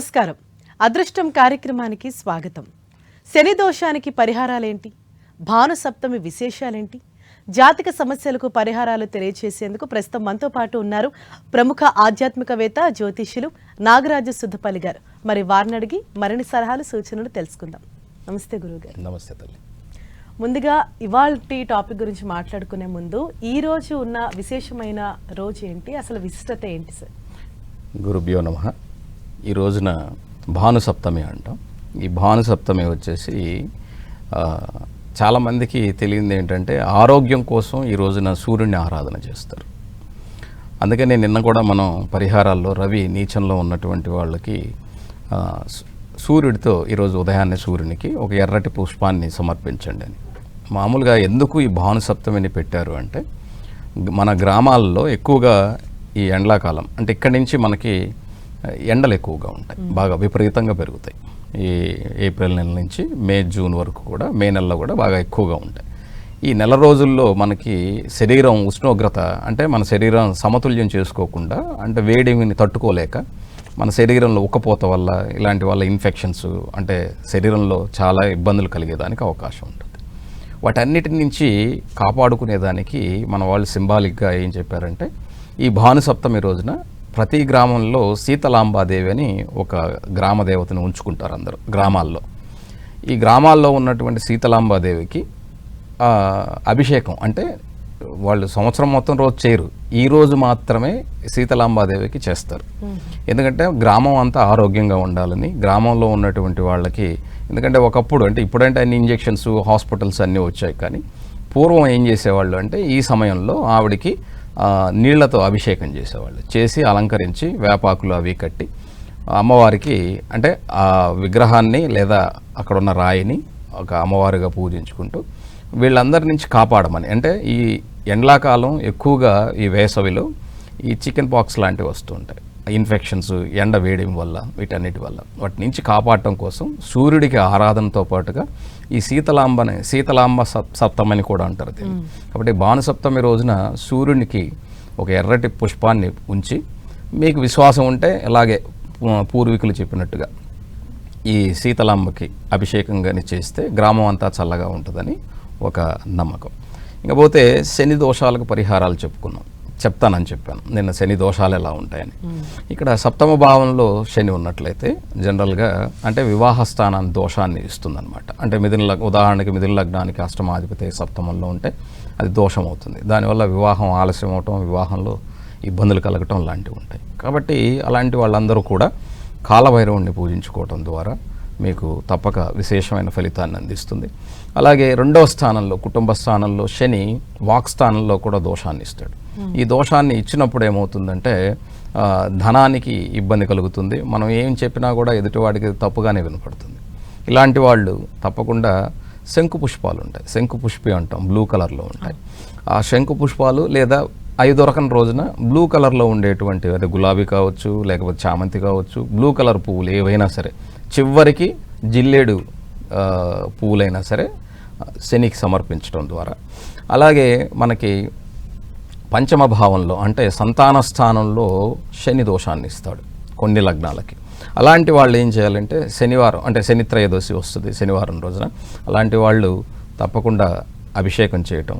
నమస్కారం. అదృష్టం కార్యక్రమానికి స్వాగతం. శని దోషానికి పరిహారాలేంటి, భాను సప్తమి విశేషాలేంటి, జాతక సమస్యలకు పరిహారాలు తెలియజేసేందుకు ప్రస్తుతం మనతో పాటు ఉన్నారు ప్రముఖ ఆధ్యాత్మికవేత్త జ్యోతిష్యులు నాగరాజు సుద్దపల్లి గారు. మరి వారిని అడిగి మరిన్ని సలహాలు సూచనలు తెలుసుకుందాం. నమస్తే గురువుగారు. నమస్తే తల్లి. ముందుగా ఇవాల్టి టాపిక్ గురించి మాట్లాడుకునే ముందు ఈ రోజు ఉన్న విశేషమైన రోజు ఏంటి, అసలు విశిష్టత ఏంటి సార్? గురుభ్యో నమః. ఈ రోజున భాను సప్తమి అంటాం. ఈ భాను సప్తమి వచ్చేసి చాలామందికి తెలియంది ఏంటంటే ఆరోగ్యం కోసం ఈ రోజున సూర్యుడిని ఆరాధన చేస్తారు. అందుకనే నిన్న కూడా మనం పరిహారాల్లో రవి నీచంలో ఉన్నటువంటి వాళ్ళకి సూర్యుడితో ఈరోజు ఉదయాన్నే సూర్యునికి ఒక ఎర్రటి పుష్పాన్ని సమర్పించండి అని. మామూలుగా ఎందుకు ఈ భాను సప్తమిని పెట్టారు అంటే మన గ్రామాల్లో ఎక్కువగా ఈ ఎండాకాలం అంటే ఇక్కడి నుంచి మనకి ఎండలు ఎక్కువగా ఉంటాయి, బాగా విపరీతంగా పెరుగుతాయి. ఈ ఏప్రిల్ నెల నుంచి మే జూన్ వరకు కూడా, మే నెలలో కూడా బాగా ఎక్కువగా ఉంటాయి. ఈ నెల రోజుల్లో మనకి శరీరం ఉష్ణోగ్రత అంటే మన శరీరం సమతుల్యం చేసుకోకుండా అంటే వేడిని తట్టుకోలేక మన శరీరంలో ఉక్కపోత వల్ల ఇలాంటి వల్ల ఇన్ఫెక్షన్స్ అంటే శరీరంలో చాలా ఇబ్బందులు కలిగేదానికి అవకాశం ఉంటుంది. వాటన్నిటి నుంచి కాపాడుకునేదానికి మన వాళ్ళు సింబాలిక్గా ఏం చెప్పారంటే ఈ భాను సప్తమి రోజున ప్రతి గ్రామంలో శీతలాంబాదేవి అని ఒక గ్రామ దేవతను ఉంచుకుంటారు అందరూ గ్రామాల్లో. ఈ గ్రామాల్లో ఉన్నటువంటి శీతలాంబాదేవికి అభిషేకం అంటే వాళ్ళు సంవత్సరం మొత్తం రోజు చేయరు, ఈ రోజు మాత్రమే శీతలాంబాదేవికి చేస్తారు. ఎందుకంటే గ్రామం అంతా ఆరోగ్యంగా ఉండాలని, గ్రామంలో ఉన్నటువంటి వాళ్ళకి, ఎందుకంటే ఒకప్పుడు అంటే ఇప్పుడంటే అన్ని ఇంజెక్షన్స్ హాస్పిటల్స్ అన్నీ వచ్చాయి, కానీ పూర్వం ఏం చేసేవాళ్ళు అంటే ఈ సమయంలో ఆవిడికి నీళ్లతో అభిషేకం చేసేవాళ్ళు. చేసి అలంకరించి వేపాకులు అవి కట్టి అమ్మవారికి అంటే ఆ విగ్రహాన్ని లేదా అక్కడ ఉన్న రాయిని ఒక అమ్మవారిగా పూజించుకుంటూ వీళ్ళందరి నుంచి కాపాడమని. అంటే ఈ ఎండాకాలం ఎక్కువగా ఈ వేసవిలో ఈ చికెన్ పాక్స్ లాంటివి వస్తూ ఉంటాయి, ఇన్ఫెక్షన్స్ ఎండ వేయడం వల్ల, వీటన్నిటి వల్ల వాటి నుంచి కాపాడటం కోసం సూర్యుడికి ఆరాధనతో పాటుగా ఈ శీతలాంబ సప్తమని కూడా అంటారు దీన్ని. కాబట్టి భాను సప్తమి రోజున సూర్యునికి ఒక ఎర్రటి పుష్పాన్ని ఉంచి, మీకు విశ్వాసం ఉంటే అలాగే పూర్వీకులు చెప్పినట్టుగా ఈ శీతలాంబకి అభిషేకం కానీ చేస్తే గ్రామం అంతా చల్లగా ఉంటుందని ఒక నమ్మకం. ఇకపోతే శని దోషాలకు పరిహారాలు చెప్తానని చెప్పాను నిన్న, శని దోషాలు ఎలా ఉంటాయని. ఇక్కడ సప్తమ భావంలో శని ఉన్నట్లయితే జనరల్గా అంటే వివాహ స్థానాన్ని దోషాన్ని ఇస్తుందన్నమాట. అంటే ఉదాహరణకి మిథున లగ్నానికి అష్టమాధిపతి సప్తమంలో ఉంటే అది దోషం అవుతుంది. దానివల్ల వివాహం ఆలస్యం అవటం, వివాహంలో ఇబ్బందులు కలగటం లాంటివి ఉంటాయి. కాబట్టి అలాంటి వాళ్ళందరూ కూడా కాలభైరవుణ్ణి పూజించుకోవటం ద్వారా మీకు తప్పక విశేషమైన ఫలితాన్ని అందిస్తుంది. అలాగే రెండవ స్థానంలో కుటుంబ స్థానంలో శని వాక్ స్థానంలో కూడా దోషాన్ని ఇస్తాడు. ఈ దోషాన్ని ఇచ్చినప్పుడు ఏమవుతుందంటే ధనానికి ఇబ్బంది కలుగుతుంది. మనం ఏం చెప్పినా కూడా ఎదుటివాడికి తప్పుగానే వినపడుతుంది. ఇలాంటి వాళ్ళు తప్పకుండా శంకు పుష్పాలు ఉంటాయి, శంకు పుష్పి అంటాం, బ్లూ కలర్లో ఉంటాయి. ఆ శంకు పుష్పాలు లేదా అవి దొరకని రోజున బ్లూ కలర్లో ఉండేటువంటి, అదే గులాబీ కావచ్చు లేకపోతే చామంతి కావచ్చు, బ్లూ కలర్ పువ్వులు ఏవైనా సరే, చివరికి జిల్లేడు పువ్వులైనా సరే శనికి సమర్పించడం ద్వారా. అలాగే మనకి పంచమ భావంలో అంటే సంతాన స్థానంలో శని దోషాన్ని ఇస్తాడు కొన్ని లగ్నాలకి. అలాంటి వాళ్ళు ఏం చేయాలంటే శనివారం అంటే శని త్రయోదశి వస్తుంది శనివారం రోజున, అలాంటి వాళ్ళు తప్పకుండా అభిషేకం చేయటం,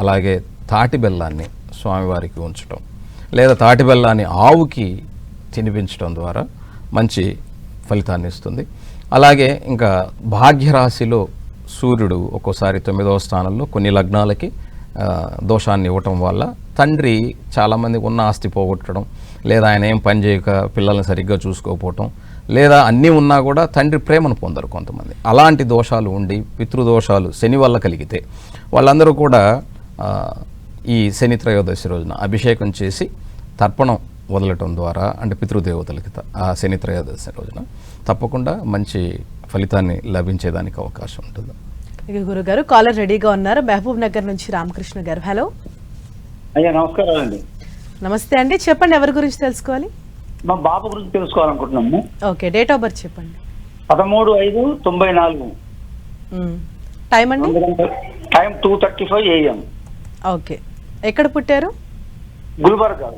అలాగే తాటి బెల్లాన్ని స్వామివారికి ఉంచటం లేదా తాటి బెల్లాన్ని ఆవుకి తినిపించడం ద్వారా మంచి ఫలితాన్ని ఇస్తుంది. అలాగే ఇంకా భాగ్యరాశిలో సూర్యుడు ఒక్కోసారి 9వ స్థానంలో కొన్ని లగ్నాలకి దోషాన్ని ఇవ్వటం వల్ల తండ్రి చాలామందికి ఉన్న ఆస్తి పోగొట్టడం, లేదా ఆయన ఏం పని చేయక పిల్లల్ని సరిగ్గా చూసుకోకపోవటం, లేదా అన్నీ ఉన్నా కూడా తండ్రి ప్రేమను పొందరు కొంతమంది. అలాంటి దోషాలు ఉండి పితృదోషాలు శని వల్ల కలిగితే వాళ్ళందరూ కూడా ఈ శని త్రయోదశి రోజున అభిషేకం చేసి తర్పణం వదలటం ద్వారా అంటే పితృదేవతలకి ఆ శని త్రయోదశి రోజున తప్పకుండా మంచి ఫలితాన్ని లభించేదానికి అవకాశం ఉంటుంది. ఇక గురుగారు కాలర్ రెడీగా ఉన్నారు, మహబూబ్ నగర్ నుంచి రామకృష్ణ గారు. హలో అయ్యా, నమస్కారం అండి. నమస్తే అండి, చెప్పండి ఎవరి గురించి తెలుసుకోవాలి? మా బాబు గురించి తెలుసుకోవాలనుకుంటున్నాము. ఓకే, డేట్ ఆఫ్ బర్త్ చెప్పండి. 13/5/94. టైం అండి? Time 2:35 AM. ఓకే, ఎక్కడ పుట్టారు? గుల్బర్గా.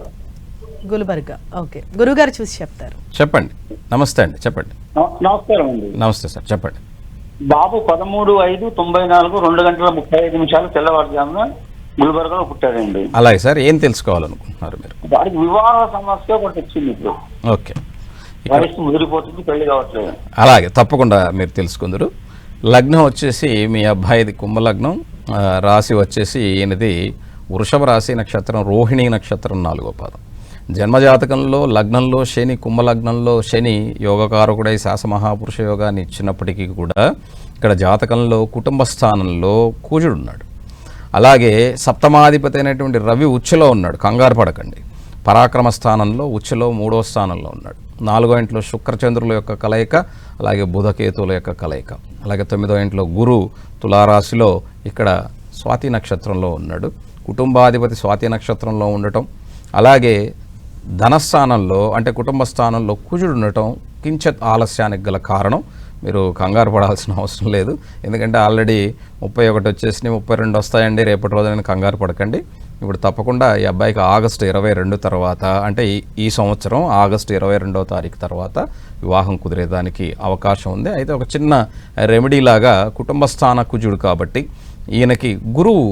గుల్బర్గా. ఓకే, గురుగారు చూసి చెప్తారు. చెప్పండి. నమస్తే అండి, చెప్పండి. నమస్కారం అండి. నమస్తే సార్, చెప్పండి. బాబు 13/5/94 2:35 తెల్లవారుజామున గుల్బర్గాలో పుట్టాడండి. అలాగే సార్, ఏం తెలుసుకోవాలనుకుంటున్నారు మీరు? వాడికి వివాహ సమస్య ఒకటి వచ్చింది. ఇప్పుడు ఓకే, వయసు ముదిరిపోతుంది, పెళ్లి కావట్లేదు. అలాగే తప్పకుండా మీరు తెలుసుకుందరు. లగ్నం వచ్చేసి మీ అబ్బాయిది కుంభలగ్నం, రాశి వచ్చేసి ఈయనది వృషభ రాశి, నక్షత్రం రోహిణి నక్షత్రం 4వ పాదం. జన్మజాతకంలో లగ్నంలో శని, కుంభలగ్నంలో శని యోగకారకుడై శాసమహాపురుష యోగాన్ని ఇచ్చినప్పటికీ కూడా ఇక్కడ జాతకంలో కుటుంబ స్థానంలో కూజుడు ఉన్నాడు. అలాగే సప్తమాధిపతి అయినటువంటి రవి ఉచ్చులో ఉన్నాడు, కంగారు పడకండి. పరాక్రమ స్థానంలో ఉచ్చులో 3వ స్థానంలో ఉన్నాడు. 4వ ఇంట్లో శుక్రచంద్రుల యొక్క కలయిక, అలాగే బుధకేతువుల యొక్క కలయిక. అలాగే 9వ ఇంట్లో గురు తులారాశిలో ఇక్కడ స్వాతి నక్షత్రంలో ఉన్నాడు. కుటుంబాధిపతి స్వాతి నక్షత్రంలో ఉండటం, అలాగే ధనస్థానంలో అంటే కుటుంబ స్థానంలో కుజుడు ఉండటం కించిత్ ఆలస్యానికి గల కారణం. మీరు కంగారు పడాల్సిన అవసరం లేదు, ఎందుకంటే ఆల్రెడీ 31 వచ్చేసినాయి, 32 వస్తాయండి. రేపటి రోజున కంగారు పడకండి. ఇప్పుడు తప్పకుండా ఈ అబ్బాయికి ఆగస్టు 22 తర్వాత, అంటే ఈ సంవత్సరం ఆగస్టు 22వ తారీఖు తర్వాత వివాహం కుదిరేదానికి అవకాశం ఉంది. అయితే ఒక చిన్న రెమెడీ లాగా కుటుంబ స్థాన కుజుడు కాబట్టి ఈయనకి గురువు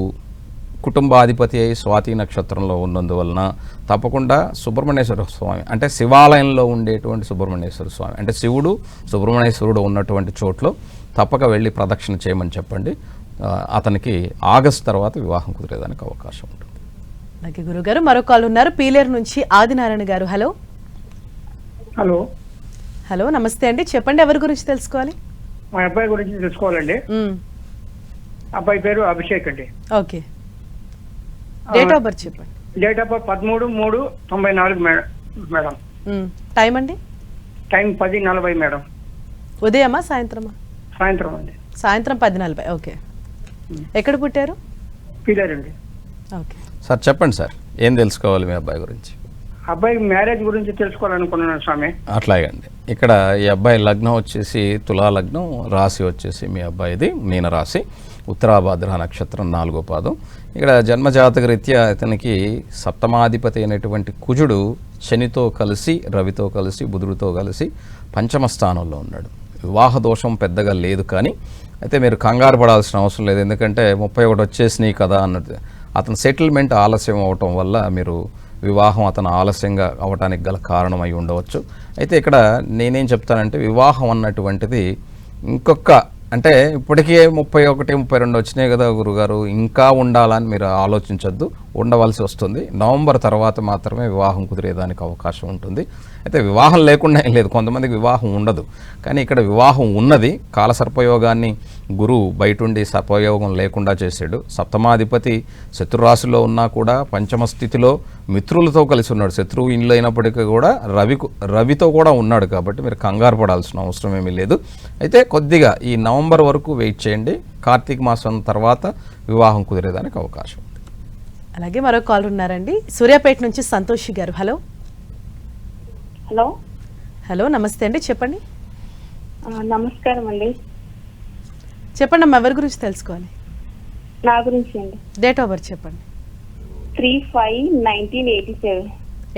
కుటుంబాధిపతి అయి స్వాతి నక్షత్రంలో ఉన్నందువలన తప్పకుండా సుబ్రహ్మణ్యేశ్వర స్వామి అంటే శివాలయంలో ఉండేటువంటి సుబ్రహ్మణ్యేశ్వర స్వామి అంటే శివుడు సుబ్రహ్మణ్యేశ్వరుడు ఉన్నటువంటి చోట్ల తప్పక వెళ్ళి ప్రదక్షిణ చేయమని చెప్పండి. అతనికి ఆగస్టు తర్వాత వివాహం కుదిరేదానికి అవకాశం ఉంటుంది. అలాగే గురుగారు మరో కాల్ ఉన్నారు, పీలేరు నుంచి ఆదినారాయణ గారు. హలో హలో హలో నమస్తే అండి, చెప్పండి ఎవరి గురించి తెలుసుకోవాలి? మా అబ్బాయి గురించి తెలుసుకోవాలండి. అబ్బాయి పేరు అభిషేక్ అండి. ఓకే, డేట్ ఆఫ్ బర్త్ చెప్పండి. Date of birth 13/3/94 madam. Time అండి? Time 10:40 madam. ఉదయమా సాయంత్రమా? సాయంత్రం అండి. సాయంత్రం 10:40. ఓకే, ఎక్కడ పుట్టారు? పీలేరండి. ఓకే సార్ చెప్పండి సార్, ఏం తెలుసుకోవాలి మీ అబ్బాయి గురించి? అబ్బాయి మ్యారేజ్ గురించి తెలుసుకోవాలనుకున్నాను స్వామి. అట్లాగండి. ఇక్కడ ఈ అబ్బాయి లగ్నం వచ్చేసి తులా లగ్నం, రాశి వచ్చేసి మీ అబ్బాయిది మీన రాశి, ఉత్తరాభాద్ర నక్షత్రం 4వ పాదం. ఇక్కడ జన్మజాతక రీత్యా ఇతనికి సప్తమాధిపతి అయినటువంటి కుజుడు శనితో కలిసి, రవితో కలిసి, బుధుడితో కలిసి పంచమ స్థానంలో ఉన్నాడు. వివాహ దోషం పెద్దగా లేదు, కానీ అయితే మీరు కంగారు పడాల్సిన అవసరం లేదు, ఎందుకంటే 31 వచ్చేసినాయి కదా అన్నది. అతను సెటిల్మెంట్ ఆలస్యం అవటం వల్ల మీరు వివాహం అతను ఆలస్యంగా అవటానికి గల కారణం అయి ఉండవచ్చు. అయితే ఇక్కడ నేనేం చెప్తానంటే వివాహం అన్నటువంటిది ఇంకొక అంటే ఇప్పటికే 31, 32 వచ్చినాయి కదా గురుగారు, ఇంకా ఉండాలని మీరు ఆలోచించొద్దు, ఉండవలసి వస్తుంది. నవంబర్ తర్వాత మాత్రమే వివాహం కుదిరేదానికి అవకాశం ఉంటుంది. అయితే వివాహం లేకుండా ఏం లేదు, కొంతమందికి వివాహం ఉండదు, కానీ ఇక్కడ వివాహం ఉన్నది. కాలసర్పయోగాన్ని గురువు బయటుండి సర్పయోగం లేకుండా చేశాడు. సప్తమాధిపతి శత్రురాశిలో ఉన్నా కూడా పంచమ స్థితిలో మిత్రులతో కలిసి ఉన్నాడు. శత్రువు ఇంట్లో అయినప్పటికీ కూడా రవితో కూడా ఉన్నాడు, కాబట్టి మీరు కంగారు పడాల్సిన అవసరం ఏమీ లేదు. అయితే కొద్దిగా ఈ నవంబర్ వరకు వెయిట్ చేయండి, కార్తీక మాసం తర్వాత వివాహం కుదిరేదానికి అవకాశం ఉంది. అలాగే మరో కాల్ ఉన్నారండి, సూర్యాపేట నుంచి సంతోషి గారు. హలో హలో హలో నమస్తే అండి, చెప్పండి. నమస్కారం అండి. చెప్పండి అమ్మా, ఎవరి గురించి తెలుసుకోవాలి? నా గురించి అండి. డేట్ ఆఫ్ బర్త్ చెప్పండి. 3/5/1987.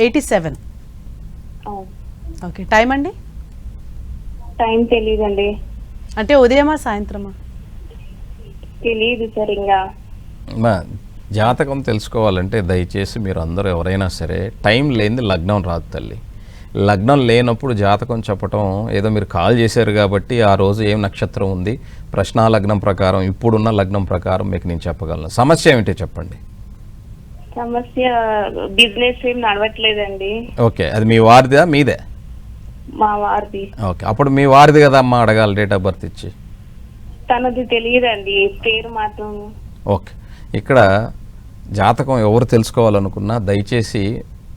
87. ఓకే, టైం అండి? టైం తెలీదండి. అంటే ఉదయమా సాయంత్రమా? తెలీదు సార్. ఇంకా మా జాతకం తెలుసుకోవాలంటే దయచేసి మీరు అందరూ ఎవరైనా సరే టైం లేనిది లగ్నం రాదు తల్లి. లగ్నం లేనప్పుడు జాతకం చెప్పటం ఏదో మీరు కాల్ చేశారు కాబట్టి ఆ రోజు ఏం నక్షత్రం ఉంది, ప్రశ్నా లగ్నం ప్రకారం ఇప్పుడున్న లగ్నం ప్రకారం మీకు నేను చెప్పగలను. సమస్య ఏమిటో చెప్పండి. సమస్య బిజినెస్ ఏం నడవట్లేదండి. ఓకే, అది మీ వారిదా మీదే? మా వారిది. ఓకే, అప్పుడు మీ వారిది కదా అమ్మ అడగాలి డేట్ ఆఫ్ బర్త్ ఇచ్చి. తనది తెలియదండి, పేరు మాత్రం. ఓకే, ఇక్కడ జాతకం ఎవరు తెలుసుకోవాలనుకున్నా దయచేసి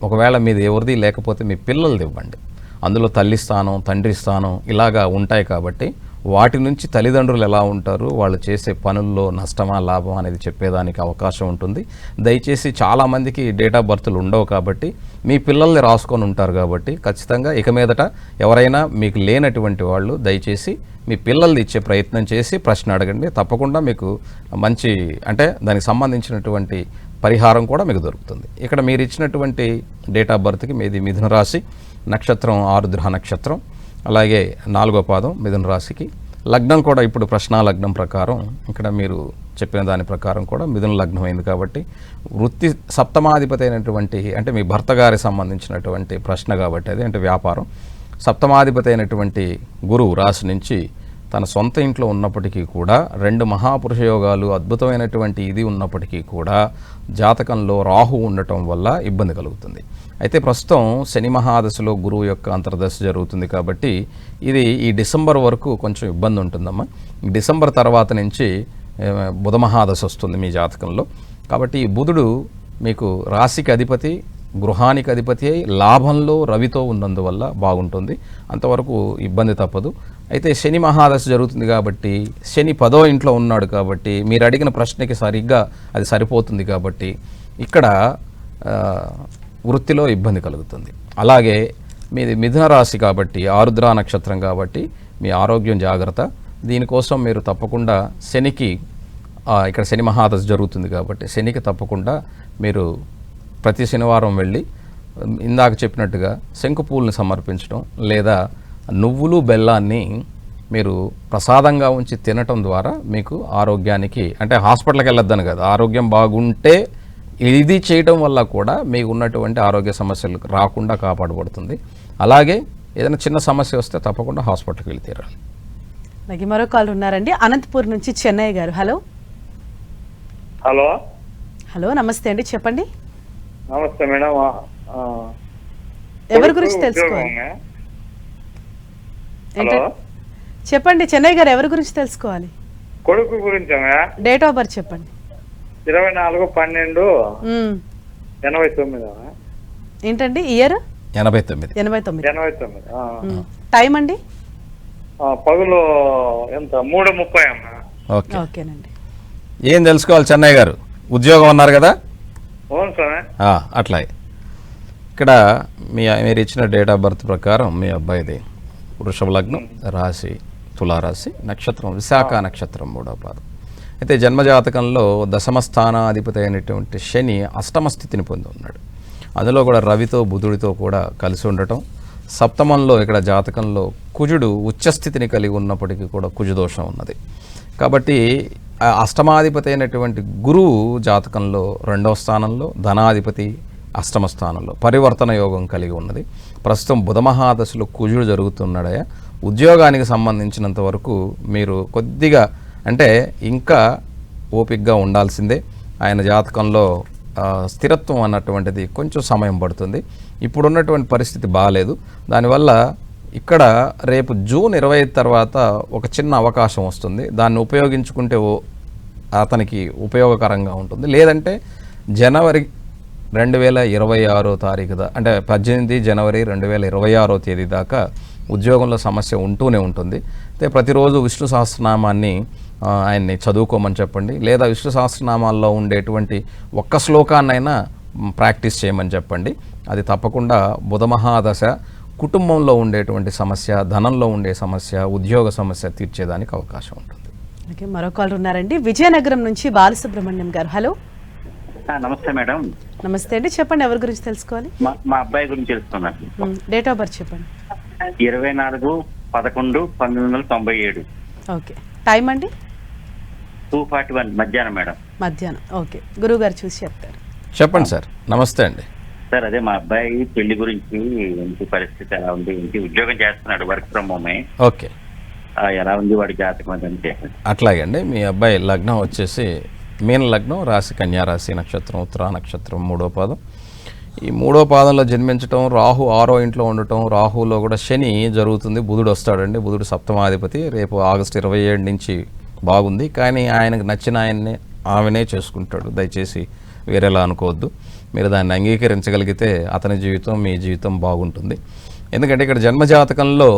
ఒకవేళ మీది ఎవరిది లేకపోతే మీ పిల్లలది ఇవ్వండి. అందులో తల్లి స్థానం, తండ్రి స్థానం ఇలాగా ఉంటాయి కాబట్టి వాటి నుంచి తల్లిదండ్రులు ఎలా ఉంటారు, వాళ్ళు చేసే పనుల్లో నష్టమా లాభం అనేది చెప్పేదానికి అవకాశం ఉంటుంది. దయచేసి చాలామందికి డేట్ ఆఫ్ బర్త్లు ఉండవు కాబట్టి మీ పిల్లల్ని రాసుకొని ఉంటారు కాబట్టి ఖచ్చితంగా ఇక మీదట ఎవరైనా మీకు లేనటువంటి వాళ్ళు దయచేసి మీ పిల్లల్ని ఇచ్చే ప్రయత్నం చేసి ప్రశ్న అడగండి. తప్పకుండా మీకు మంచి అంటే దానికి సంబంధించినటువంటి పరిహారం కూడా మీకు దొరుకుతుంది. ఇక్కడ మీరు ఇచ్చినటువంటి డేట్ ఆఫ్ బర్త్కి మీది మిథున రాశి, నక్షత్రం ఆరుద్ర నక్షత్రం, అలాగే 4వ పాదం మిథున రాశికి, లగ్నం కూడా ఇప్పుడు ప్రశ్నా లగ్నం ప్రకారం ఇక్కడ మీరు చెప్పిన దాని ప్రకారం కూడా మిథున లగ్నం అయింది కాబట్టి వృత్తి సప్తమాధిపతి అయినటువంటి అంటే మీ భర్త గారికి సంబంధించినటువంటి ప్రశ్న కాబట్టి అది అంటే వ్యాపారం సప్తమాధిపతి అయినటువంటి గురువు రాశి నుంచి తన సొంత ఇంట్లో ఉన్నప్పటికీ కూడా 2 మహాపురుష యోగాలు అద్భుతమైనటువంటి ఇది ఉన్నప్పటికీ కూడా జాతకంలో రాహు ఉండటం వల్ల ఇబ్బంది కలుగుతుంది. అయితే ప్రస్తుతం శని మహాదశలో గురువు యొక్క అంతర్దశ జరుగుతుంది కాబట్టి ఇది ఈ డిసెంబర్ వరకు కొంచెం ఇబ్బంది ఉంటుందమ్మా. డిసెంబర్ తర్వాత నుంచి బుధ మహాదశ వస్తుంది మీ జాతకంలో. కాబట్టి ఈ బుధుడు మీకు రాశికి అధిపతి, గృహానికి అధిపతి అయి లాభంలో రవితో ఉన్నందువల్ల బాగుంటుంది, అంతవరకు ఇబ్బంది తప్పదు. అయితే శని మహాదశ జరుగుతుంది కాబట్టి శని 10వ ఇంట్లో ఉన్నాడు కాబట్టి మీరు అడిగిన ప్రశ్నకి సరిగ్గా అది సరిపోతుంది కాబట్టి ఇక్కడ వృత్తిలో ఇబ్బంది కలుగుతుంది. అలాగే మీది మిథున రాశి కాబట్టి ఆరుద్ర నక్షత్రం కాబట్టి మీ ఆరోగ్యం జాగ్రత్త. దీనికోసం మీరు తప్పకుండా శనికి ఇక్కడ శని మహాదశ జరుగుతుంది కాబట్టి శనికి తప్పకుండా మీరు ప్రతి శనివారం వెళ్ళి ఇందాక చెప్పినట్టుగా శంకుపూలను సమర్పించడం లేదా నువ్వులు బెల్లాన్ని మీరు ప్రసాదంగా ఉంచి తినటం ద్వారా మీకు ఆరోగ్యానికి అంటే హాస్పిటల్కి వెళ్ళొద్దని కదా, ఆరోగ్యం బాగుంటే ఇది చేయటం వల్ల కూడా మీకు ఉన్నటువంటి ఆరోగ్య సమస్యలు రాకుండా కాపాడబడుతుంది. అలాగే ఏదైనా చిన్న సమస్య వస్తే తప్పకుండా హాస్పిటల్కి వెళ్ళి తీరాలి. అలాగే మరో కాల్ ఉన్నారండి, అనంతపూర్ నుంచి చెన్నై గారు. హలో హలో హలో నమస్తే అండి, చెప్పండి. నమస్తే మేడం. ఎవరి గురించి తెలుసుకోవాలి? హలో చెప్పండి చెన్నై గారు, ఎవరి గురించి తెలుసుకోవాలి? కొడుకు గురించి డేట్ ఆఫ్ బర్త్ చెప్పండి. 24/12/89. ఏంటండి ఇయర్? 89. టైం అండి? పగులు ఎంత 3:30 అమ్మా. ఓకేనండి. ఏం తెలుసుకోవాలి చెన్నై గారు? ఉద్యోగం అన్నారు కదా? అవును సార్. అట్లాగే ఇక్కడ మీరు ఇచ్చిన డేట్ ఆఫ్ బర్త్ ప్రకారం మీ అబ్బాయిది వృషభ లగ్నం, రాశి తులారాశి, నక్షత్రం విశాఖ నక్షత్రం 3వ పాదం. అయితే జన్మజాతకంలో దశమ స్థానాధిపతి అయినటువంటి శని అష్టమ స్థితిని పొంది ఉన్నాడు. అందులో కూడా రవితో బుధుడితో కూడా కలిసి ఉండటం, సప్తమంలో ఇక్కడ జాతకంలో కుజుడు ఉచ్చస్థితిని కలిగి ఉన్నప్పటికీ కూడా కుజదోషం ఉన్నది. కాబట్టి అష్టమాధిపతి అయినటువంటి గురువు జాతకంలో 2వ స్థానంలో, ధనాధిపతి అష్టమ స్థానంలో పరివర్తన యోగం కలిగి ఉన్నది. ప్రస్తుతం బుధ మహాదశలో కుజుడు జరుగుతున్నాడయా. ఉద్యోగానికి సంబంధించినంత వరకు మీరు కొద్దిగా అంటే ఇంకా ఓపికగా ఉండాల్సిందే. ఆయన జాతకంలో స్థిరత్వం అన్నటువంటిది కొంచెం సమయం పడుతుంది. ఇప్పుడున్నటువంటి పరిస్థితి బాగాలేదు. దానివల్ల ఇక్కడ రేపు జూన్ 25 తర్వాత ఒక చిన్న అవకాశం వస్తుంది. దాన్ని ఉపయోగించుకుంటే అతనికి ఉపయోగకరంగా ఉంటుంది. లేదంటే జనవరి 2026 తారీఖు అంటే 18 జనవరి 2026 తేదీ దాకా ఉద్యోగంలో సమస్య ఉంటూనే ఉంటుంది. అయితే ప్రతిరోజు విష్ణు సహస్రనామాన్ని ఆయన్ని చదువుకోమని చెప్పండి, లేదా విష్ణు సహస్రనామాల్లో ఉండేటువంటి ఒక్క శ్లోకాన్నైనా ప్రాక్టీస్ చేయమని చెప్పండి. అది తప్పకుండా బుధ మహాదశ కుటుంబంలో ఉండేటువంటి సమస్య, ధనంలో ఉండే సమస్య, ఉద్యోగ సమస్య తీర్చేదానికి అవకాశం ఉంటుంది. ఓకే, మరో కాల్ ఉన్నారండి, విజయనగరం నుంచి బాలసుబ్రహ్మణ్యం గారు. హలో నమస్తే మేడం. నమస్తే అండి, చెప్పండి ఎవరి గురించి తెలుసుకోవాలి? మా అబ్బాయి గురించి తెలుసుకున్నాను. డేట్ ఆఫ్ బర్త్ చెప్పండి. 24/11/1997. ఓకే, టైం అండి? 2:41 మధ్యాహ్నం మేడం. మధ్యాహ్నం. ఓకే, గురువు గారు చూసి చెప్తారు. చెప్పండి సార్. నమస్తే అండి సార్. అదే మా అబ్బాయి పెళ్లి గురించి, ఏంటి పరిస్థితి ఎలా ఉంది, ఏంటి ఉద్యోగం చేస్తున్నాడు, వర్క్ ఫ్రమ్ హోమే. ఓకే, ఎలా ఉంది వాడి జాతకం అని. అట్లాగే అండి. మీ అబ్బాయి లగ్నం వచ్చేసి మీన లగ్నం, రాశి కన్యా రాశి, నక్షత్రం ఉత్తరా నక్షత్రం 3వ పాదం. ఈ 3వ పాదంలో జన్మించడం, రాహు 6వ ఇంట్లో ఉండటం, రాహులో కూడా శని జరుగుతుంది, బుధుడు వస్తాడండి. బుధుడు సప్తమాధిపతి. రేపు ఆగస్టు 27 నుంచి బాగుంది, కానీ ఆయనకు నచ్చిన ఆమెనే చేసుకుంటాడు. దయచేసి వేరేలా అనుకోవద్దు. మీరు దాన్ని అంగీకరించగలిగితే అతని జీవితం, మీ జీవితం బాగుంటుంది. ఎందుకంటే ఇక్కడ జన్మజాతకంలో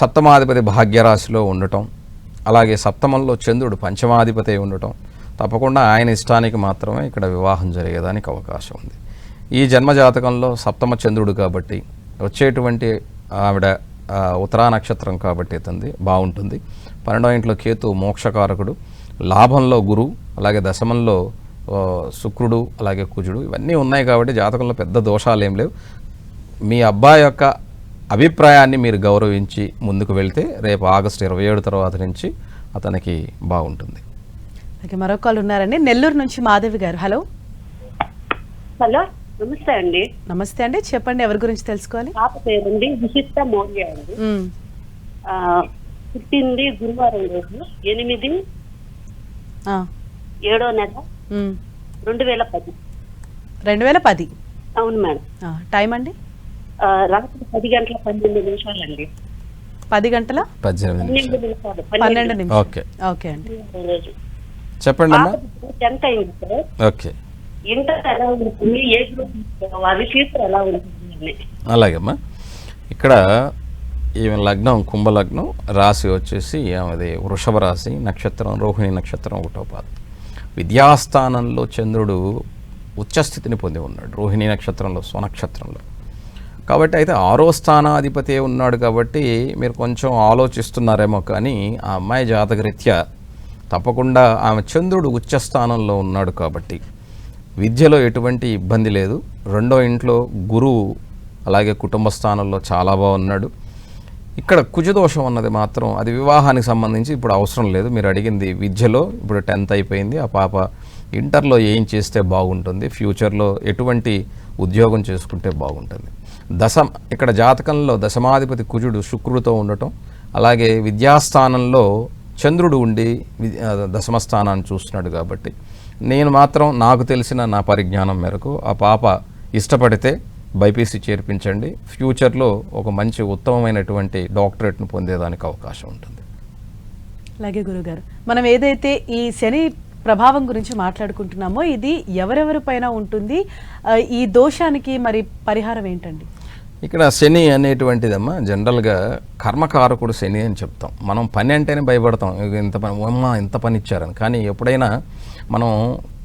సప్తమాధిపతి భాగ్యరాశిలో ఉండటం, అలాగే సప్తమంలో చంద్రుడు పంచమాధిపతి ఉండటం, తప్పకుండా ఆయన ఇష్టానికి మాత్రమే ఇక్కడ వివాహం జరిగేదానికి అవకాశం ఉంది. ఈ జన్మజాతకంలో సప్తమ చంద్రుడు కాబట్టి వచ్చేటువంటి ఆవిడ ఉత్తరా నక్షత్రం కాబట్టి అతనిది బాగుంటుంది. 12వ ఇంట్లో కేతు మోక్షకారకుడు, లాభంలో గురు, అలాగే దశమంలో శుక్రుడు అలాగే కుజుడు ఇవన్నీ ఉన్నాయి కాబట్టి జాతకంలో పెద్ద దోషాలు ఏం లేవు. మీ అబ్బాయి యొక్క అభిప్రాయాన్ని మీరు గౌరవించి ముందుకు వెళ్తే రేపు ఆగస్టు 27 తర్వాత నుంచి అతనికి బాగుంటుంది. అలాగే మరో కాల్ ఉన్నారండి, నెల్లూరు నుంచి మాధవి గారు. హలో. హలో, నమస్తే అండి. నమస్తే అండి, చెప్పండి ఎవరి గురించి తెలుసుకోవాలి? పాప పేరుండి విశిష్ట మౌర్య అండి. మ్మ్. పుట్టింది గురువారం రోజు 8/7 నెల మ్మ్. 2010. 2010. అవును మేడం. టైం అండి? రాత్రి 10:12 అండి. 10 గంటల 18 12 నిమిషాలు. ఓకే ఓకే అండి, రోజు చెప్పండి అమ్మా. 10th అయింది సార్. ఓకే, ఇంటర్ ఎలా ఉంటుంది, ఏ గ్రూప్ తీసుకోవాలి, ఫ్యూచర్ ఎలా ఉంటుంది అని. అలాగేమ్మా. ఇక్కడ ఈమె లగ్నం కుంభలగ్నం, రాశి వచ్చేసి ఆమెది వృషభ రాశి, నక్షత్రం రోహిణి నక్షత్రం 1వ పాదం. విద్యాస్థానంలో చంద్రుడు ఉచ్చస్థితిని పొంది ఉన్నాడు రోహిణి నక్షత్రంలో, స్వనక్షత్రంలో. కాబట్టి అయితే 6వ స్థానాధిపతి ఉన్నాడు కాబట్టి మీరు కొంచెం ఆలోచిస్తున్నారేమో, కానీ ఆ అమ్మాయి జాతకరీత్యా తప్పకుండా ఆమె చంద్రుడు ఉచ్చస్థానంలో ఉన్నాడు కాబట్టి విద్యలో ఎటువంటి ఇబ్బంది లేదు. 2వ ఇంట్లో గురువు అలాగే కుటుంబ స్థానంలో చాలా బాగున్నాడు. ఇక్కడ కుజదోషం అన్నది మాత్రం అది వివాహానికి సంబంధించి ఇప్పుడు అవసరం లేదు. మీరు అడిగింది విద్యలో, ఇప్పుడు 10th అయిపోయింది. ఆ పాప ఇంటర్లో ఏం చేస్తే బాగుంటుంది, ఫ్యూచర్లో ఎటువంటి ఉద్యోగం చేసుకుంటే బాగుంటుంది. ఇక్కడ జాతకంలో దశమాధిపతి కుజుడు శుక్రుడితో ఉండటం, అలాగే విద్యాస్థానంలో చంద్రుడు ఉండి దశమ స్థానాన్ని చూస్తున్నాడు కాబట్టి నేను మాత్రం నాకు తెలిసిన నా పరిజ్ఞానం మేరకు ఆ పాప ఇష్టపడితే బైపీసీ చేర్పించండి. ఫ్యూచర్లో ఒక మంచి ఉత్తమమైనటువంటి డాక్టరేట్ను పొందేదానికి అవకాశం ఉంటుంది. అలాగే గురుగారు, మనం ఏదైతే ఈ శని ప్రభావం గురించి మాట్లాడుకుంటున్నామో ఇది ఎవరెవరి పైన ఉంటుంది, ఈ దోషానికి మరి పరిహారం ఏంటండి? ఇక్కడ శని అనేటువంటిదమ్మా జనరల్గా కర్మకారకుడు శని అని చెప్తాం. మనం పని అంటేనే భయపడతాం, ఇంత పని ఇచ్చారని. కానీ ఎప్పుడైనా మనం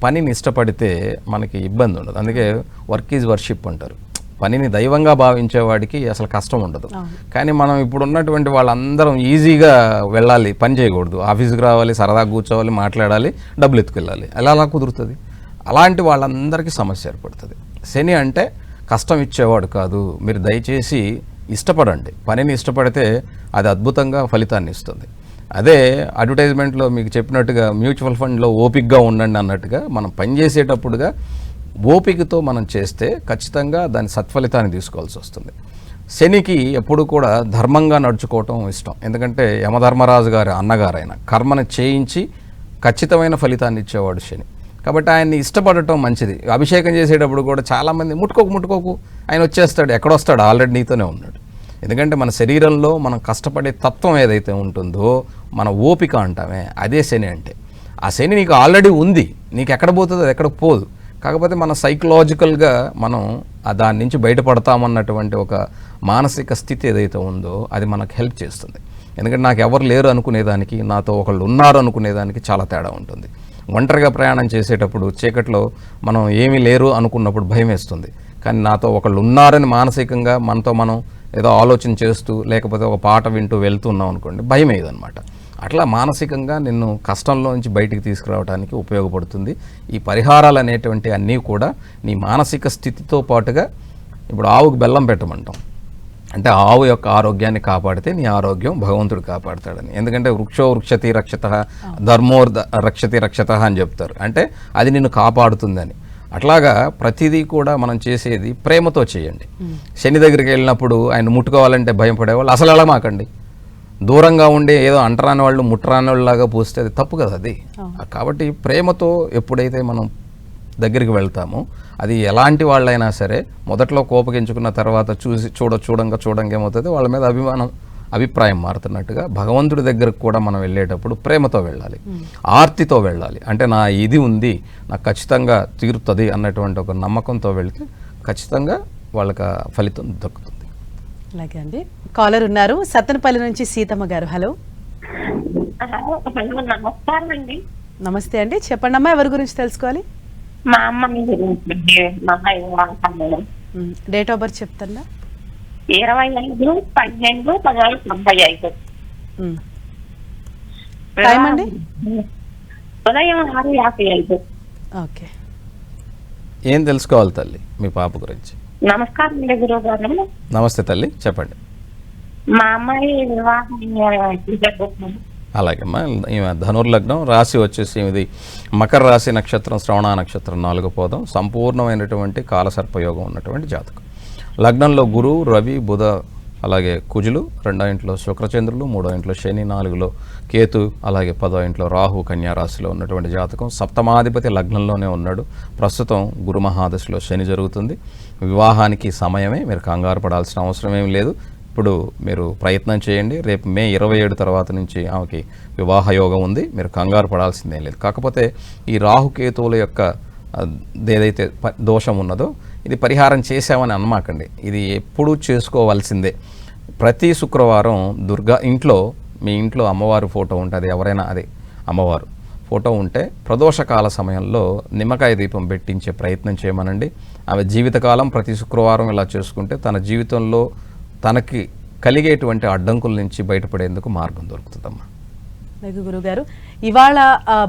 పనిని ఇష్టపడితే మనకి ఇబ్బంది ఉండదు. అందుకే వర్క్ ఈజ్ వర్షిప్ అంటారు. పనిని దైవంగా భావించేవాడికి అసలు కష్టం ఉండదు. కానీ మనం ఇప్పుడు ఉన్నటువంటి వాళ్ళందరం ఈజీగా వెళ్ళాలి, పని చేయకూడదు, ఆఫీస్కి రావాలి, సరదాగా కూర్చోవాలి, మాట్లాడాలి, డబ్బులు ఎత్తుకెళ్ళాలి. ఎలా కుదురుతుంది? అలాంటి వాళ్ళందరికీ సమస్య ఏర్పడుతుంది. శని అంటే కష్టం ఇచ్చేవాడు కాదు. మీరు దయచేసి ఇష్టపడండి, పనిని ఇష్టపడితే అది అద్భుతంగా ఫలితాన్ని ఇస్తుంది. అదే అడ్వర్టైజ్మెంట్లో మీకు చెప్పినట్టుగా మ్యూచువల్ ఫండ్లో ఓపికగా ఉండండి అన్నట్టుగా మనం పనిచేసేటప్పుడుగా ఓపికతో మనం చేస్తే ఖచ్చితంగా దాని సత్ఫలితాన్ని తీసుకోవాల్సి వస్తుంది. శనికి ఎప్పుడు కూడా ధర్మంగా నడుచుకోవటం ఇష్టం. ఎందుకంటే యమధర్మరాజు గారి అన్నగారు ఆయన కర్మను చేయించి ఖచ్చితమైన ఫలితాన్ని ఇచ్చేవాడు శని. కాబట్టి ఆయన్ని ఇష్టపడటం మంచిది. అభిషేకం చేసేటప్పుడు కూడా చాలామంది ముట్టుకోకు ఆయన వచ్చేస్తాడు, ఎక్కడొస్తాడు, ఆల్రెడీ నీతోనే ఉన్నాడు. ఎందుకంటే మన శరీరంలో మనం కష్టపడే తత్వం ఏదైతే ఉంటుందో మన ఓపిక అంటామే, అదే శని అంటే. ఆ శని నీకు ఆల్రెడీ ఉంది, నీకు ఎక్కడ పోతుందో అది ఎక్కడికి పోదు. కాకపోతే మన సైకలాజికల్గా మనం దాని నుంచి బయటపడతామన్నటువంటి ఒక మానసిక స్థితి ఏదైతే ఉందో అది మనకు హెల్ప్ చేస్తుంది. ఎందుకంటే నాకు ఎవరు లేరు అనుకునేదానికి, నాతో ఒకళ్ళు ఉన్నారు అనుకునేదానికి చాలా తేడా ఉంటుంది. ఒంటరిగా ప్రయాణం చేసేటప్పుడు చీకట్లో మనం ఏమీ లేరు అనుకున్నప్పుడు భయం వేస్తుంది. కానీ నాతో ఒకళ్ళు ఉన్నారని మానసికంగా మనతో మనం ఏదో ఆలోచన చేస్తూ లేకపోతే ఒక పాట వింటూ వెళ్తున్నాం అనుకోండి, భయం వేయదనమాట. అట్లా మానసికంగా నిన్ను కష్టంలో నుంచి బయటికి తీసుకురావడానికి ఉపయోగపడుతుంది. ఈ పరిహారాలు అనేటువంటి అన్నీ కూడా నీ మానసిక స్థితితో పాటుగా, ఇప్పుడు ఆవుకు బెల్లం పెట్టమంటాం అంటే ఆవు యొక్క ఆరోగ్యాన్ని కాపాడితే నీ ఆరోగ్యం భగవంతుడు కాపాడతాడని. ఎందుకంటే వృక్షో వృక్షతి రక్షత, ధర్మో రక్షతి రక్షత అని చెప్తారు, అంటే అది నిన్ను కాపాడుతుందని. అట్లాగా ప్రతిదీ కూడా మనం చేసేది ప్రేమతో చేయండి. శని దగ్గరికి వెళ్ళినప్పుడు ఆయన ముట్టుకోవాలంటే భయపడేవాళ్ళు అసలు ఎలా మాకండి, దూరంగా ఉండి ఏదో అంటరాని వాళ్ళు ముట్టరాని వాళ్ళలాగా పూస్తే అది తప్పు కదా అది. కాబట్టి ప్రేమతో ఎప్పుడైతే మనం దగ్గరికి వెళ్తామో అది ఎలాంటి వాళ్ళైనా సరే మొదట్లో కోపగించుకున్న తర్వాత చూడంగా ఏమవుతుంది, వాళ్ళ మీద అభిప్రాయం మారుతున్నట్టుగా భగవంతుడి దగ్గరకు కూడా మనం వెళ్ళేటప్పుడు ప్రేమతో వెళ్ళాలి, ఆర్తితో వెళ్ళాలి. అంటే నా ఇది ఉంది, నాకు ఖచ్చితంగా తీరుతుంది అన్నటువంటి ఒక నమ్మకంతో వెళ్తే ఖచ్చితంగా వాళ్ళకి ఫలితం దక్కుతుంది. అలాగే అండి, కాలర్ ఉన్నారు సత్తెనపల్లి నుంచి సీతమ్మ గారు. హలో. నమస్కారం అండి. నమస్తే అండి, చెప్పండి అమ్మా, ఎవరి గురించి తెలుసుకోవాలి? మా అమ్మ డేట్ ఆఫ్ బర్త్ చెప్తారా? 25/12/1995. టైం అండి? ఉదయం 6:55. ఓకే. ఏం తెలుసుకోవాలి తల్లి మీ పాప గురించి? నమస్కారం అండి గురువు గారు. నమస్తే తల్లి, చెప్పండి. మా అమ్మాయి వివాహం జరుగుతుంది. అలాగేమ్మా, ఈమె ధనుర్లగ్నం, రాశి వచ్చేసి ఇది మకర రాశి, నక్షత్రం శ్రవణ నక్షత్రం 4వ పాదం, సంపూర్ణమైనటువంటి కాలసర్పయోగం ఉన్నటువంటి జాతకం. లగ్నంలో గురువు, రవి, బుధ, అలాగే కుజులు, 2వ ఇంట్లో శుక్రచంద్రులు, 3వ ఇంట్లో శని, 4లో కేతు, అలాగే 10వ ఇంట్లో రాహు కన్యా రాశిలో ఉన్నటువంటి జాతకం. సప్తమాధిపతి లగ్నంలోనే ఉన్నాడు. ప్రస్తుతం గురు మహాదశలో శని జరుగుతుంది. వివాహానికి సమయమే, మీరు కంగారు పడాల్సిన అవసరం ఏం లేదు. ఇప్పుడు మీరు ప్రయత్నం చేయండి. రేపు మే 27 తర్వాత నుంచి ఆమెకి వివాహ యోగం ఉంది. మీరు కంగారు పడాల్సిందేం లేదు. కాకపోతే ఈ రాహుకేతువుల యొక్క ఏదైతే దోషం ఉన్నదో ఇది పరిహారం చేసామని అనమాకండి. ఇది ఎప్పుడూ చేసుకోవాల్సిందే. ప్రతి శుక్రవారం దుర్గా ఇంట్లో, మీ ఇంట్లో అమ్మవారి ఫోటో ఉంటే, అది ఎవరైనా అదే అమ్మవారు ఫోటో ఉంటే ప్రదోషకాల సమయంలో నిమ్మకాయ దీపం పెట్టించే ప్రయత్నం చేయమనండి. ఆమె జీవితకాలం ప్రతి శుక్రవారం ఇలా చేసుకుంటే తన జీవితంలో తనకి కలిగేటువంటి అడ్డంకుల నుంచి బయటపడేందుకు మార్గం దొరుకుతుందమ్మా. గురుగారు, ఇవాళ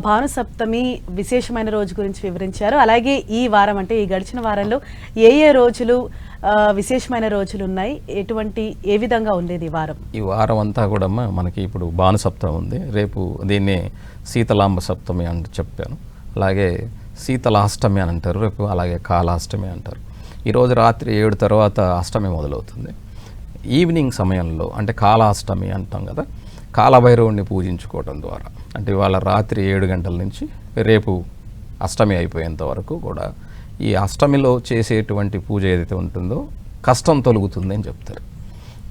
భాను సప్తమి విశేషమైన రోజు గురించి వివరించారు. అలాగే ఈ వారం, అంటే ఈ గడిచిన వారంలో ఏ ఏ రోజులు విశేషమైన రోజులు ఉన్నాయి, ఏ విధంగా ఉండేది ఈ వారం? ఈ వారం అంతా కూడా మనకి ఇప్పుడు భాను సప్తమి ఉంది. రేపు దీన్ని శీతలాంబ సప్తమి అని చెప్పాను. అలాగే శీతలాష్టమి అని అంటారు రేపు, అలాగే కాలాష్టమి అంటారు. ఈరోజు రాత్రి 7 తర్వాత అష్టమి మొదలవుతుంది. ఈవినింగ్ సమయంలో, అంటే కాలాష్టమి అంటాం కదా, కాలభైరవుడిని పూజించుకోవడం ద్వారా, అంటే ఇవాళ రాత్రి 7 గంటల నుంచి రేపు అష్టమి అయిపోయేంత వరకు కూడా ఈ అష్టమిలో చేసేటువంటి పూజ ఏదైతే ఉంటుందో కష్టం తొలుగుతుంది అని చెప్తారు.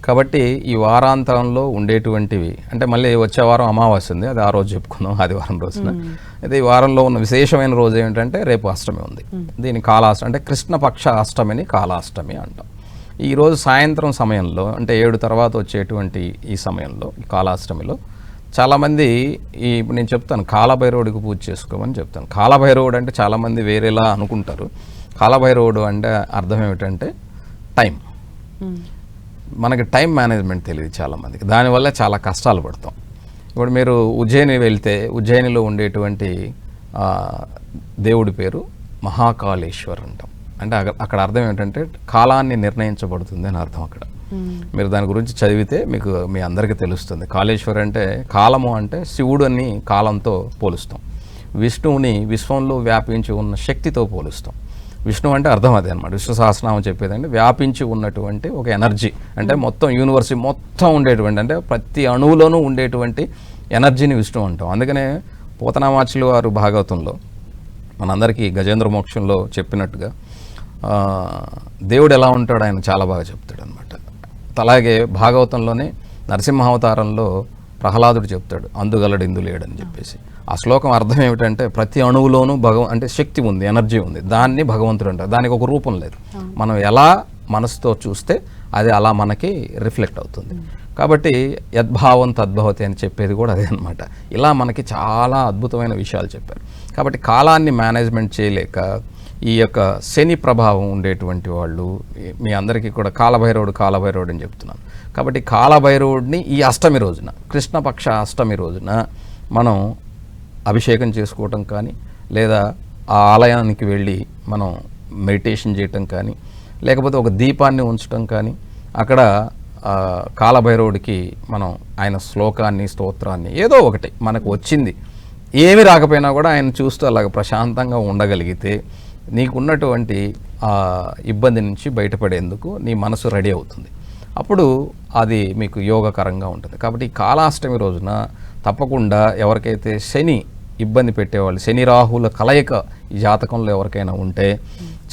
కాబట్టి ఈ వారాంతరంలో ఉండేటువంటివి, అంటే మళ్ళీ వచ్చే వారం అమావాస్య ఉంది, అది ఆ రోజు చెప్పుకుందాం, ఆదివారం రోజున. అయితే ఈ వారంలో ఉన్న విశేషమైన రోజు ఏంటంటే రేపు అష్టమి ఉంది. దీని కాలాష్టమి, అంటే కృష్ణపక్ష అష్టమిని కాలాష్టమి అంటాం. ఈరోజు సాయంత్రం సమయంలో, అంటే 7 తర్వాత వచ్చేటువంటి ఈ సమయంలో, ఈ కాలాష్టమిలో చాలామంది ఇప్పుడు నేను చెప్తాను కాలభైరవుడికి పూజ చేసుకోమని చెప్తాను. కాలభైరవుడు అంటే చాలామంది వేరేలా అనుకుంటారు. కాలభైరవుడు అంటే అర్థం ఏమిటంటే టైం. మనకి టైం మేనేజ్మెంట్ తెలియదు చాలామందికి, దానివల్ల చాలా కష్టాలు పడతాం. ఇప్పుడు మీరు ఉజ్జయిని వెళ్తే ఉజ్జయినిలో ఉండేటువంటి దేవుడి పేరు మహాకాళేశ్వర్ అంటాం. అంటే అక్కడ అర్థం ఏంటంటే కాలాన్ని నిర్ణయించబడుతుంది అని అర్థం. అక్కడ మీరు దాని గురించి చదివితే మీకు మీ అందరికీ తెలుస్తుంది. కాళేశ్వర్ అంటే కాలము, అంటే శివుడిని కాలంతో పోలుస్తాం. విష్ణువుని విశ్వంలో వ్యాపించి ఉన్న శక్తితో పోలుస్తాం. విష్ణు అంటే అర్థం అదే అనమాట. విష్ణు సహస్రనామం చెప్పేదంటే వ్యాపించి ఉన్నటువంటి ఒక ఎనర్జీ, అంటే మొత్తం యూనివర్స్ మొత్తం ఉండేటువంటి, అంటే ప్రతి అణువులోనూ ఉండేటువంటి ఎనర్జీని విష్ణు అంటాం. అందుకనే పోతనామాచులు వారు భాగవతంలో మనందరికీ గజేంద్ర మోక్షంలో చెప్పినట్టుగా దేవుడు ఎలా ఉంటాడు ఆయన చాలా బాగా చెప్తాడు అనమాట. అలాగే భాగవతంలోనే నరసింహావతారంలో ప్రహ్లాదుడు చెప్తాడు, అందుగలడు ఇందు లేడని చెప్పేసి. ఆ శ్లోకం అర్థం ఏమిటంటే ప్రతి అణువులోనూ అంటే శక్తి ఉంది, ఎనర్జీ ఉంది, దాన్ని భగవంతుడు అంటారు. దానికి ఒక రూపం లేదు. మనం ఎలా మనసుతో చూస్తే అది అలా మనకి రిఫ్లెక్ట్ అవుతుంది. కాబట్టి యద్భావం తద్భవతి అని చెప్పేది కూడా అదే అనమాట. ఇలా మనకి చాలా అద్భుతమైన విషయాలు చెప్పారు. కాబట్టి కాలాన్ని మేనేజ్మెంట్ చేయలేక ఈ యొక్క శని ప్రభావం ఉండేటువంటి వాళ్ళు, మీ అందరికీ కూడా కాలభైరవుడు అని చెప్తున్నాను. కాబట్టి కాలభైరవుడిని ఈ అష్టమి రోజున, కృష్ణపక్ష అష్టమి రోజున మనం అభిషేకం చేసుకోవటం కానీ, లేదా ఆ ఆలయానికి వెళ్ళి మనం మెడిటేషన్ చేయటం కానీ, లేకపోతే ఒక దీపాన్ని ఉంచటం కానీ, అక్కడ కాలభైరవుడికి మనం ఆయన శ్లోకాన్ని, స్తోత్రాన్ని ఏదో ఒకటి మనకు వచ్చింది, ఏమి రాకపోయినా కూడా ఆయన చూస్తూ అలాగ ప్రశాంతంగా ఉండగలిగితే నీకున్నటువంటి ఇబ్బంది నుంచి బయటపడేందుకు నీ మనసు రెడీ అవుతుంది. అప్పుడు అది మీకు యోగకరంగా ఉంటుంది. కాబట్టి కాలాష్టమి రోజున తప్పకుండా ఎవరికైతే శని ఇబ్బంది పెట్టేవాళ్ళు, శని రాహుల కలయిక ఈ జాతకంలో ఎవరికైనా ఉంటే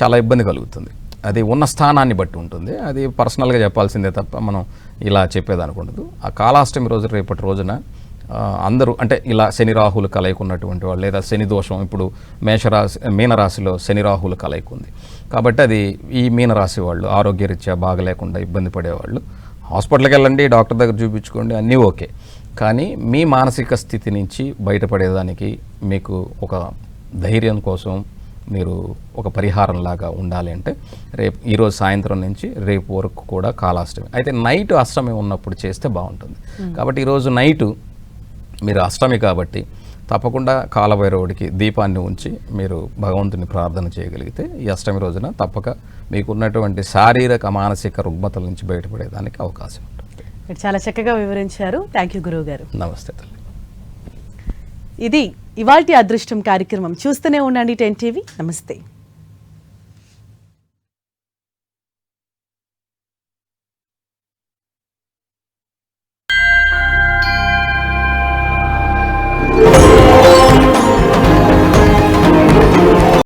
చాలా ఇబ్బంది కలుగుతుంది. అది ఉన్న స్థానాన్ని బట్టి ఉంటుంది. అది పర్సనల్గా చెప్పాల్సిందే తప్ప మనం ఇలా చెప్పేదనుకుండదు. ఆ కాలాష్టమి రోజు, రేపటి రోజున అందరూ, అంటే ఇలా శని రాహులు కలయిక ఉన్నటువంటి వాళ్ళు, లేదా శని దోషం, ఇప్పుడు మీనరాశిలో శని రాహులు కలయిక ఉంది కాబట్టి అది ఈ మీనరాశి వాళ్ళు ఆరోగ్యరీత్యా బాగలేకుండా ఇబ్బంది పడేవాళ్ళు హాస్పిటల్కి వెళ్ళండి, డాక్టర్ దగ్గర చూపించుకోండి, అన్నీ ఓకే. కానీ మీ మానసిక స్థితి నుంచి బయటపడేదానికి మీకు ఒక ధైర్యం కోసం మీరు ఒక పరిహారంలాగా ఉండాలి అంటే ఈరోజు సాయంత్రం నుంచి రేపు వరకు కూడా కాలాష్టమి. అయితే నైట్ అష్టమి ఉన్నప్పుడు చేస్తే బాగుంటుంది. కాబట్టి ఈరోజు నైటు మీరు అష్టమి కాబట్టి తప్పకుండా కాలభైరవుడికి దీపాన్ని ఉంచి మీరు భగవంతుని ప్రార్థన చేయగలిగితే ఈ అష్టమి రోజున తప్పక మీకున్నటువంటి శారీరక మానసిక రుగ్మతల నుంచి బయటపడేదానికి అవకాశం ఉంటుంది. మీరు చాలా చక్కగా వివరించారు. థ్యాంక్ యూ గురువు గారు. నమస్తే తల్లి. ఇది ఇవాల్టి అదృష్టం కార్యక్రమం. చూస్తూనే ఉండండి 10 టీవీ. నమస్తే.